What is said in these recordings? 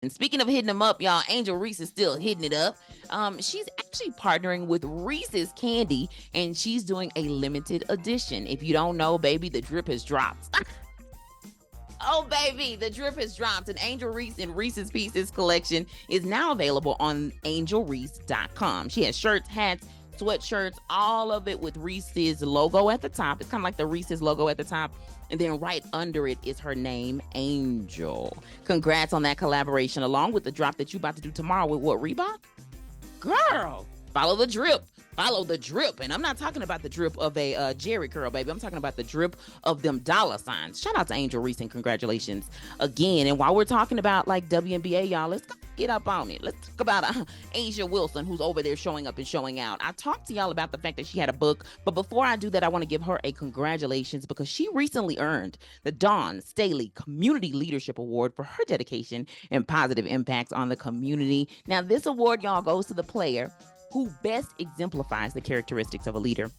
And speaking of hitting them up, y'all, Angel Reese is still hitting it up. She's actually partnering with Reese's Candy, and she's doing a limited edition. If you don't know, baby, the drip has dropped. Oh, baby, the drip has dropped. An Angel Reese and Reese's Pieces collection is now available on angelreese.com. She has shirts, hats, sweatshirts, all of it with Reese's logo at the top. It's kind of like the Reese's logo at the top. And then right under it is her name, Angel. Congrats on that collaboration, along with the drop that you about to do tomorrow with what, Reebok? Girl, follow the drip. Follow the drip. And I'm not talking about the drip of a Jerry curl, baby. I'm talking about the drip of them dollar signs. Shout out to Angel Reese and congratulations again. And while we're talking about like WNBA, y'all, let's get up on it. Let's talk about Asia Wilson, who's over there showing up and showing out. I talked to y'all about the fact that she had a book, but before I do that, I want to give her a congratulations because she recently earned the Dawn Staley Community Leadership Award for her dedication and positive impacts on the community. Now, this award, y'all, goes to the player who best exemplifies the characteristics of a leader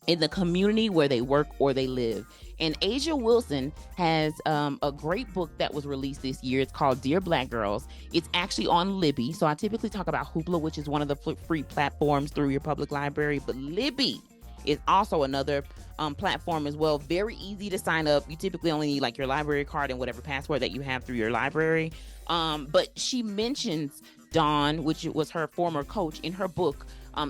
in the community where they work or they live. And Asia Wilson has a great book that was released this year. It's called Dear Black Girls. It's actually on Libby. So I typically talk about Hoopla, which is one of the free platforms through your public library. But Libby is also another platform as well. Very easy to sign up. You typically only need like your library card and whatever password that you have through your library. But she mentions Dawn, which was her former coach, in her book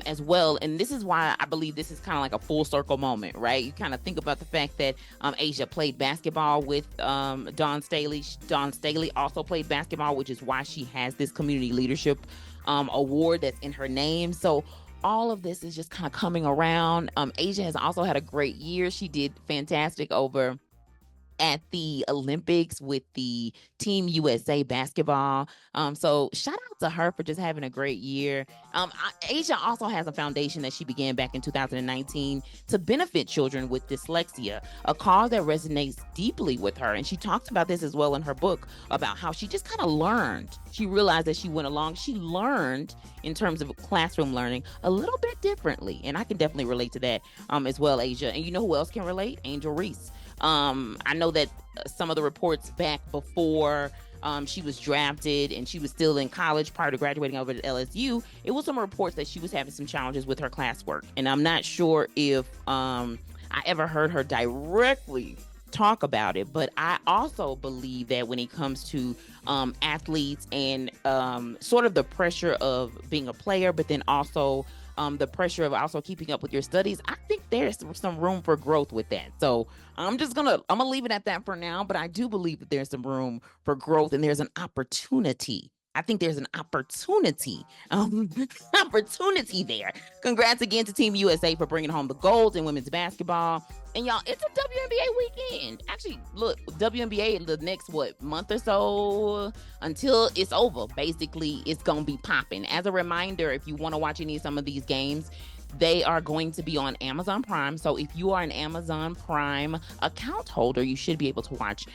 as well. And this is why I believe this is kind of like a full circle moment, right? You kind of think about the fact that Asia played basketball with Dawn Staley. Dawn Staley also played basketball, which is why she has this community leadership award that's in her name. So all of this is just kind of coming around. Asia has also had a great year. She did fantastic over at the Olympics with the Team USA basketball. So shout out to her for just having a great year. Asia also has a foundation that she began back in 2019 to benefit children with dyslexia, a cause that resonates deeply with her. And she talks about this as well in her book about how she just kind of learned. She realized that she went along, she learned in terms of classroom learning a little bit differently. And I can definitely relate to that as well, Asia. And you know who else can relate? Angel Reese. I know that some of the reports back before she was drafted and she was still in college prior to graduating over at LSU, it was some reports that she was having some challenges with her classwork. And I'm not sure if I ever heard her directly talk about it, but I also believe that when it comes to athletes and sort of the pressure of being a player, but then also the pressure of also keeping up with your studies, I think there's some room for growth with that. So I'm gonna leave it at that for now, but I do believe that there's some room for growth and there's an opportunity. I think there's an opportunity, opportunity there. Congrats again to Team USA for bringing home the gold in women's basketball. And y'all, it's a WNBA weekend. Actually, look, WNBA the next month or so until it's over. Basically, it's gonna be popping. As a reminder, if you want to watch some of these games, they are going to be on Amazon Prime. So if you are an Amazon Prime account holder, you should be able to watch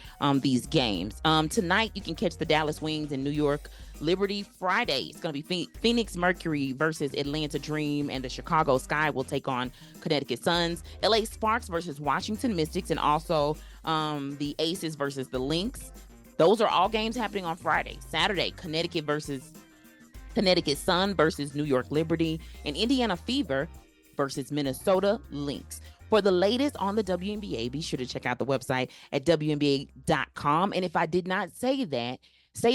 these games. Tonight, you can catch the Dallas Wings in New York Liberty. Friday, it's going to be Phoenix Mercury versus Atlanta Dream, and the Chicago Sky will take on Connecticut Suns. LA Sparks versus Washington Mystics, and also the Aces versus the Lynx. Those are all games happening on Friday. Saturday, Connecticut Sun versus New York Liberty, and Indiana Fever versus Minnesota Lynx. For the latest on the WNBA, be sure to check out the website at WNBA.com. And if I did not say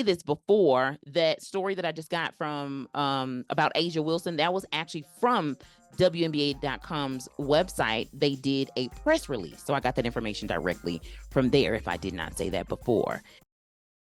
this before, that story that I just got from about Asia Wilson, that was actually from WNBA.com's website. They did a press release. So I got that information directly from there if I did not say that before.